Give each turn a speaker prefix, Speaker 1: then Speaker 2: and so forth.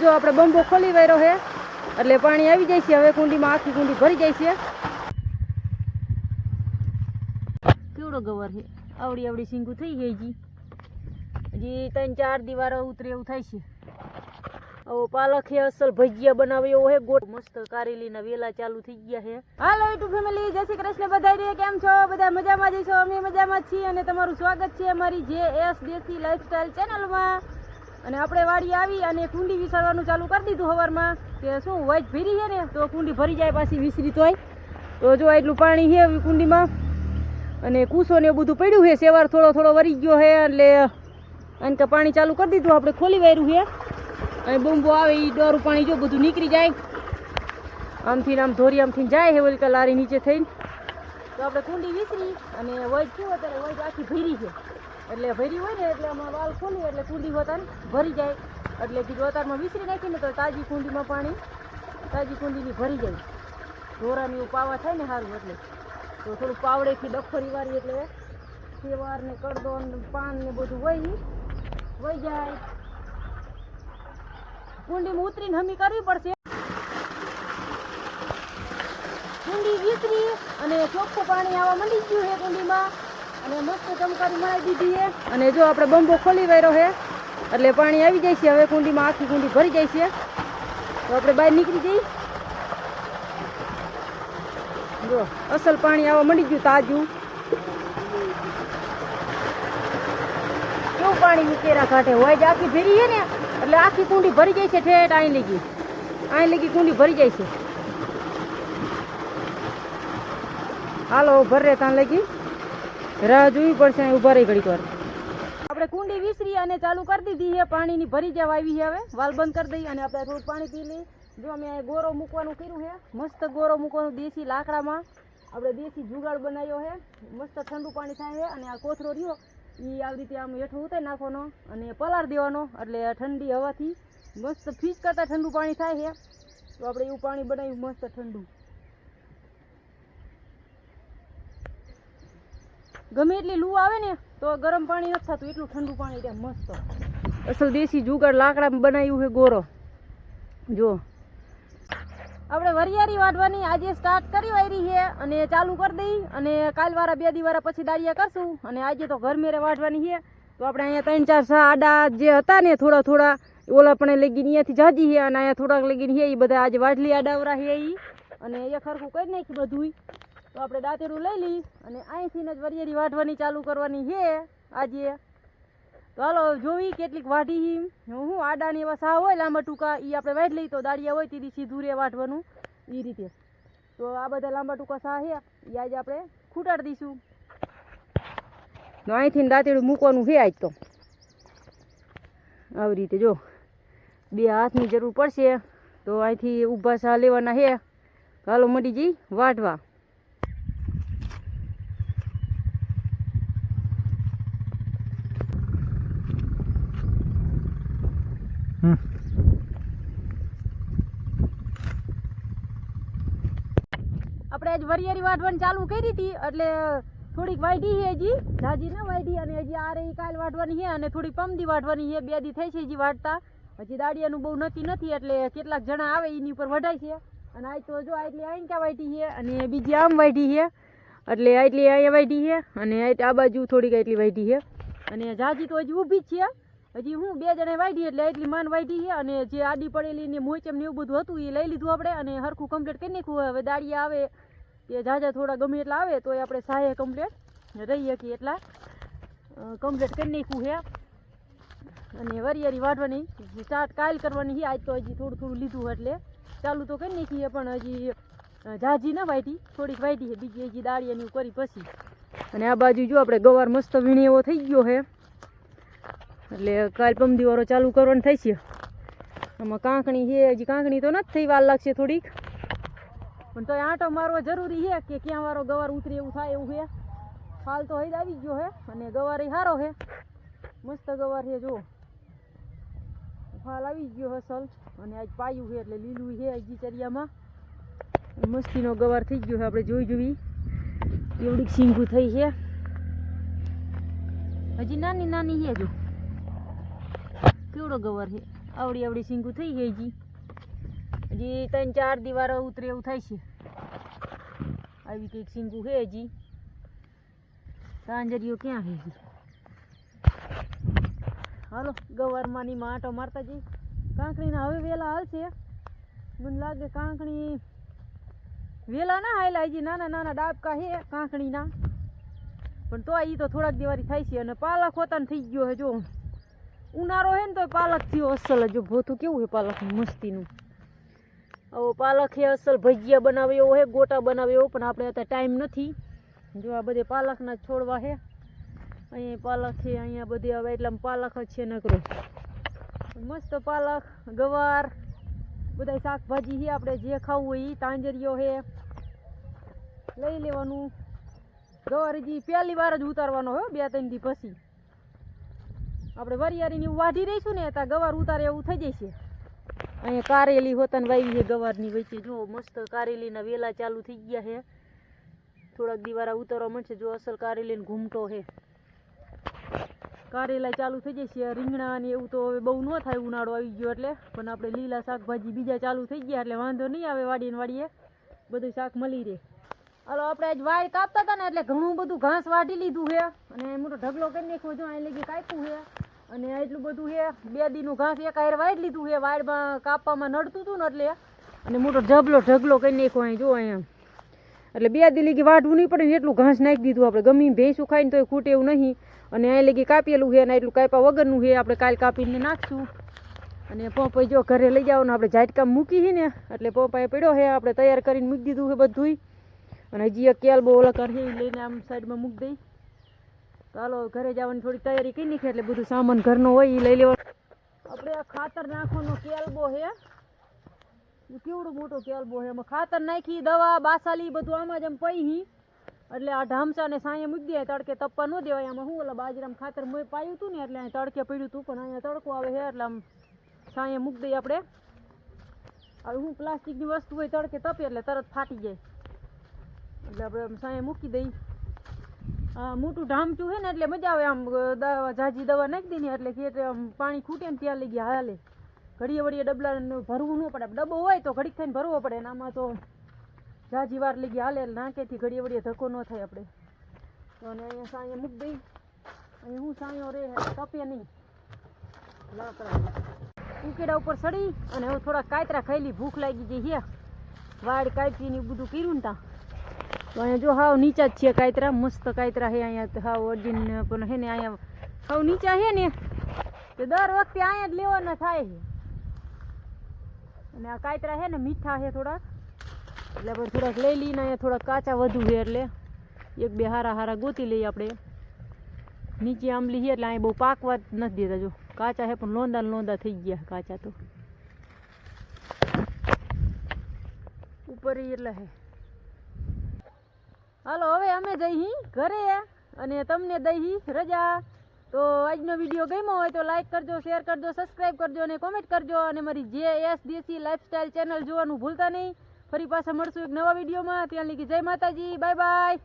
Speaker 1: જો આપણે બંબો ખોલી વાર્યો છે એટલે પાણી આવી જાય છે. હવે કુંડીમાં આખી કુંડી ભરી જાય છે. કેવડો ગવર છે, આવડી આવડી સિંગું થઈ ગઈ જી. હજી 3-4 દીવારો ઉતરે એવું થાય છે. હવે પાલક છે, અસલ ભજીયા બનાવે એવો છે. ગોટ મસ્ત કારેલીના વેલા ચાલુ થઈ ગયા છે. હાલો યુટ્યુબ ફેમિલી, જય શ્રી કૃષ્ણ. બધાય કેમ છો? બધા મજામાં જઈશો? અમે મજામાં છીએ અને તમારું સ્વાગત છે અમારી JS દેશી લાઈફસ્ટાઈલ ચેનલમાં. અને આપણે વાડી આવી અને કુંડી વિસારવાનું ચાલુ કરી દીધું સવારમાં. કે શું વાઈટ ભરી છે ને તો કુંડી ભરી જાય પાછી વિસરી તોય. તો જો એટલું પાણી છે કુંડીમાં અને કૂસો ને એવું બધું પડ્યું છે. સેવાર થોડો થોડો વરી ગયો છે એટલે અને કે પાણી ચાલુ કરી દીધું. આપણે ખોલી વાર્યું છે અને બોમ્બો આવે એ ડોરું પાણી જો બધું નીકળી જાય. આમથી આમ ધોરી આમથી જાય છે ઓલી લારી નીચે થઈને. તો આપણે કુંડી વિસરી અને વાઈટ થયું અત્યારે વાઈટ આખી ભરી છે. એટલે ભરી હોય ને એટલે આમાં વાલ ખોલી એટલે કુંડી હોતાને ભરી જાય. એટલે કીધું અતારમાં વિસરી નાખીને તો તાજી કુંડીમાં પાણી તાજી કુંડીની ભરી જાય. ઢોરાની એવું પાવા થાય ને સારું એટલે તો થોડું પાવડેથી ડફરી વારી એટલે સેવાર ને કડદો ને પાન ને બધું વહી જાય. કુંડીમાં ઉતરીને હમી કરવી પડશે. કુંડી વિસરી અને ચોખ્ખું પાણી આવવા માંડી ગયું છે કુંડીમાં અને મસ્ત ચમકારી મળી દીધી છે. અને જો આપણે બંબો ખોલી વાર્યો છે એટલે પાણી આવી જાય છે. હવે કુંડીમાં આખી કુંડી ભરી જાય છે. તો આપણે બહાર નીકળી જઈએ. જો અસલ પાણી આવવા માંડી ગયું તાજું. કેવું પાણી ઉકેરા કાંઠે હોય જ આખી ભરી છે ને એટલે આખી કુંડી ભરી જાય છે. ઠેઠ અહીં લગી કુંડી ભરી જાય છે. હાલો ભરે ત્યાં લગી રાહ જોવી પડશે. ઉભા રહી ઘડીક વાર. આપણે કુંડી વિસરી અને ચાલુ કરી દીધી છે. પાણીની ભરી જવા આવી છે. હવે વાલ બંધ કરી દઈએ અને આપણે થોડું પાણી પી લઈએ. જો અમે ગોરો મૂકવાનું કર્યું છે. મસ્ત ગોરો મૂકવાનું દેશી લાકડામાં આપણે દેશી જુગાડ બનાવ્યો છે. મસ્ત ઠંડુ પાણી થાય છે. અને આ કોથરો રહ્યો એ આવી રીતે આમ હેઠું ઉતારી નાખવાનો અને પલાર દેવાનો એટલે ઠંડી હવાથી મસ્ત ફ્રીજ કરતાં ઠંડુ પાણી થાય છે. તો આપણે એવું પાણી બનાવ્યું મસ્ત ઠંડુ. ગમે એટલી લૂ આવે ને તો ગરમ પાણી નથી થતું એટલું ઠંડુ પાણી રહે મસ્ત. અસલ દેશી જુગાડ લાકડામાં બનાવ્યું છે ગોરો. જો આપણે વરિયાળી વાઢવાની આજે સ્ટાર્ટ કરી વાળી છે અને ચાલુ કરી દઈ અને કાલવાળા 2 દિવસ પછી દાળિયા કરશું. અને આજે તો ઘર મેરે વાઢવાની છે. તો આપણે અહીંયા 3-4 આડા જે હતા ને થોડા ઓલા પણ લગીને અહીંયાથી જાજી છે અને અહીંયા થોડાક લગીને છે એ બધા આજે વાઢલી આડાવરા છે એ અને એ ખરખું કરી નાખી બધું. તો આપણે દાંતેડું લઈ લઈ અને અહીંથી જ વરિયાળી વાઢવાની ચાલુ કરવાની છે આજે. તો હાલો જોવી કેટલીક વાઢી. હું આડાની એવા સા હોય લાંબા ટૂંકા એ આપણે વાઢ લઈ તો દાળિયા હોય તેથી સીધું રે વાઢવાનું એ રીતે. તો આ બધા લાંબા ટૂંકા સા છે એ આજે આપણે ખૂટાડી દઈશું. તો અહીંથી દાંતેડું મૂકવાનું છે આજ તો આવી રીતે. જો 2 હાથની જરૂર પડશે તો અહીંથી ઊભા સા લેવાના છે. હાલો મળી જઈ વાઢવા. આપણે આજ વરિયાળી વાઢવાની ચાલુ કરી હતી એટલે થોડીક વાઢી છે હજી જાજી ના વાઢી અને હજી આ રહી કાલ વાઢવાની છે અને થોડી પમદી વાઢવાની છે. 2 દી થઈ છે હજી વાઢતા. હજી દાળિયાનું બહુ નક્કી નથી એટલે કેટલાક જણા આવે એની ઉપર વઢાય છે. અને આજ તો જો આટલી અહીં ક્યાં વાઢી છે અને બીજી આમ વાઢી છે એટલે આટલી અહીંયા વાઢી છે અને આ બાજુ થોડીક આટલી વાઢી છે અને જાજી તો હજી ઊભી જ છે. હજી હું 2 જણે વાઢી એટલે એટલી માન વાઢી છે અને જે આડી પડેલી ને મોચમ ને એવું બધું હતું એ લઈ લીધું આપણે અને હરખું કમ્પ્લીટ કરી નાખ્યું. હવે દાળિયા આવે કે જાજા થોડા ગમે એટલા આવે તો આપણે સાહે કમ્પ્લીટ રહી શકીએ એટલા કમ્પ્લીટ કરી નાખ્યું છે. અને વરિયાળી વાઢવાની સ્ટાર્ટ કાલ કરવાની છે. આજ તો હજી થોડું લીધું એટલે ચાલુ તો કરી નાખીએ પણ હજી જાજી ના વાઢી થોડીક વાઢી છે. બીજી હજી દાળિયાની કરી પછી. અને આ બાજુ જો આપણે ગવાર મસ્ત વીણી એવો થઈ ગયો છે એટલે કાલ પમદી વાળો ચાલુ કરવાનું થાય છે. આમાં કાંકણી છે હજી કાંકણી તો નથી થઈ વાર લાગશે થોડીક પણ તો આંટો મારવો જરૂરી છે કે ક્યાં વાળો ગવાર ઉતરે એવું થાય એવું છે. ફાલ તો હૈદ આવી ગયો છે અને ગવાર સારો છે મસ્ત ગવાર છે. જો ફાલ આવી ગયો અસલ અને આજ પાયું છે એટલે લીલું છે હજી ચરિયામાં મસ્તીનો ગવાર થઈ ગયો છે. આપણે જોવી એવડીક સિંગું થઈ છે હજી નાની છે. જો કેવડો ગવાર છે આવડી આવડી સિંગું થઈ ગઈ હજી 3-4 દીવાર ઉતરે એવું થાય છે. આવી કંઈક સિંગું છે હજી. તાંજરીઓ ક્યાં છે હજી? હાલો ગવારમાંની માં આંટો મારતા જઈ. કાંકણીના હવે વેલા હાલશે. મને લાગે કાંકણી વેલા ના હાયલા, હજી નાના નાના ડાબકા છે કાંકણીના, પણ તો એ તો થોડાક દિવાળી થાય છે. અને પાલક હોતાને થઈ ગયો છે. જો ઉનાળો છે ને તો પાલક થયો અસલ. જો ભોથું કેવું છે પાલકનું મસ્તીનું. આવો પાલક છે અસલ. ભજીયા બનાવે એવો છે, ગોટા બનાવે એવો, પણ આપણે અત્યારે ટાઈમ નથી. જો આ બધે પાલકના છોડવા છે. અહીંયા પાલક છે, અહીંયા બધે હવે એટલામાં પાલક જ છે નકરો. મસ્ત પાલક ગવાર બધા શાકભાજી છે. આપણે જે ખાવું હોય એ તાંજરીઓ છે લઈ લેવાનું. ગવાર હજી પહેલી વાર જ ઉતારવાનો હોય 2-3 દી પછી. આપણે વરિયાળીની વાઢી રહીશું ને ત્યાં ગવાર ઉતારે એવું થઈ જશે. અહીંયા કારેલી હોતાને વાવી છે ગવારની વચ્ચે. જો મસ્ત કારેલીના વેલા ચાલુ થઈ ગયા છે. થોડાક દીવારા ઉતારવા મળશે. જો અસલ કારેલીને ઘૂમટો છે. કારેલા ચાલુ થઈ જશે. રીંગણા ને એવું તો હવે બહુ ન થાય, ઉનાળો આવી ગયો એટલે. પણ આપણે લીલા શાકભાજી બીજા ચાલુ થઈ ગયા એટલે વાંધો નહીં આવે. વાડીએ બધું શાક મળી રહે. હાલો આપણે આજ વાડ કાપતા હતા ને એટલે ઘણું બધું ઘાસ વાઢી લીધું છે. અને મોટો ઢગલો કરી નાખ્યો. જો અહીં લગી કાપ્યું છે. અને એટલું બધું છે. 2 દીનું ઘાસ એક હારે વાઢી લીધું છે. વાડમાં કાપવામાં નડતું હતું ને એટલે. અને મોટો ઢગલો કરી નાખ્યો અહીં. જો અહીંયા એટલે 2 દી લગી વાઢવું નહીં પડે ને એટલું ઘાસ નાખી દીધું. આપણે ગમી ભેંસું ખાઈને તો ખૂટે એવું નહીં. અને અહીં લગી કાપેલું છે અને એટલું કાપ્યા વગરનું છે. આપણે કાલ કાપીને નાખશું. અને પોપાઈ જો ઘરે લઈ જવાનું. આપણે ઝાટકા મૂકી છે ને એટલે પોપાઈ પડ્યો છે. આપણે તૈયાર કરીને મૂકી દીધું છે બધું. અને હજી એક કેલ બહુ ઓલા કરે લઈને આમ સાઈડમાં મૂકી દઈ. ચાલો ઘરે જવાની થોડી તૈયારી કરી નાખી. એટલે બધું સામાન ઘરનો હોય એ લઈ લેવાનું. આપણે આ ખાતર નાખવાનો કેલબો છે. કેવડો મોટો કેલબો છે. એમાં ખાતર નાખી, દવા બાસાલી બધું આમાં જ એમ પહી. એટલે આ ઢામસા ને સાંયે મૂકી દે. તડકે તપવા ન દેવાય. આમાં શું ઓલા બાજરામાં ખાતર પાયું હતું ને એટલે અહીં તડકે પડ્યું હતું. પણ અહીંયા તડકો આવે છે એટલે આમ સાંયે મૂકી દઈએ આપણે. હવે હું પ્લાસ્ટિકની વસ્તુ હોય તડકે તપે એટલે તરત ફાટી જાય. એટલે આપણે સાંયે મૂકી દઈ. આ મોટું ઢામચું છે ને એટલે મજા આવે. આમ ઝાઝી દવા નાખી દઈએ એટલે કે આમ પાણી ખૂટે ને ત્યાં લઈ ગયા હાલે. ઘડીએ વળીએ ડબલા ભરવું ન પડે. ડબ્બો હોય તો ઘડીક થઈને ભરવો પડે. ને આમાં તો ઝાઝી વાર લઈ ગયા હાલે. નાકેથી ઘડીએ વળીએ ધક્કો ન થાય આપણે. અને અહીંયા સાંયે મૂકી દઈ. અહીંયા હું સાંયો રે તપે નહીં. લાકડા ઉકેડા ઉપર સડી અને હવે થોડા કાતરા ખાઈ. ભૂખ લાગી ગઈ છે. વાડ કાપીને બધું કર્યું ને ત્યાં તો અહીંયા જો હાવ નીચા જ છે કાતરા. મસ્ત કાતરા છે અહીંયા. હાવ અર્જુન પણ છે ને અહીંયા હાવ નીચા છે ને તો દર વખતે અહીંયા જ લેવાના થાય છે. અને આ કાતરા છે ને મીઠા છે થોડાક એટલે આપણે થોડાક લઈ લઈને અહીંયા થોડાક કાચા વધુ છે એટલે 1-2 હારા ગોતી લઈએ આપણે. નીચે આંબલી છે એટલે અહીંયા બહુ પાકવા જ નથી દેતા. જો કાચા છે પણ લોંદા થઈ ગયા કાચા તો ઉપર એટલે છે. હાલો હવે અમે જઈ ઘરે અને તમને દઈ રજા. તો આજનો વિડીયો ગમ્યો હોય તો લાઈક કરજો, શેર કરજો, સબસ્ક્રાઈબ કરજો અને કોમેન્ટ કરજો. અને મારી JS દેશી લાઈફસ્ટાઈલ ચેનલ જોવાનું ભૂલતા નહીં. ફરી પાછા મળશું એક નવા વિડીયોમાં. ત્યાં લગી જય માતાજી. Bye bye.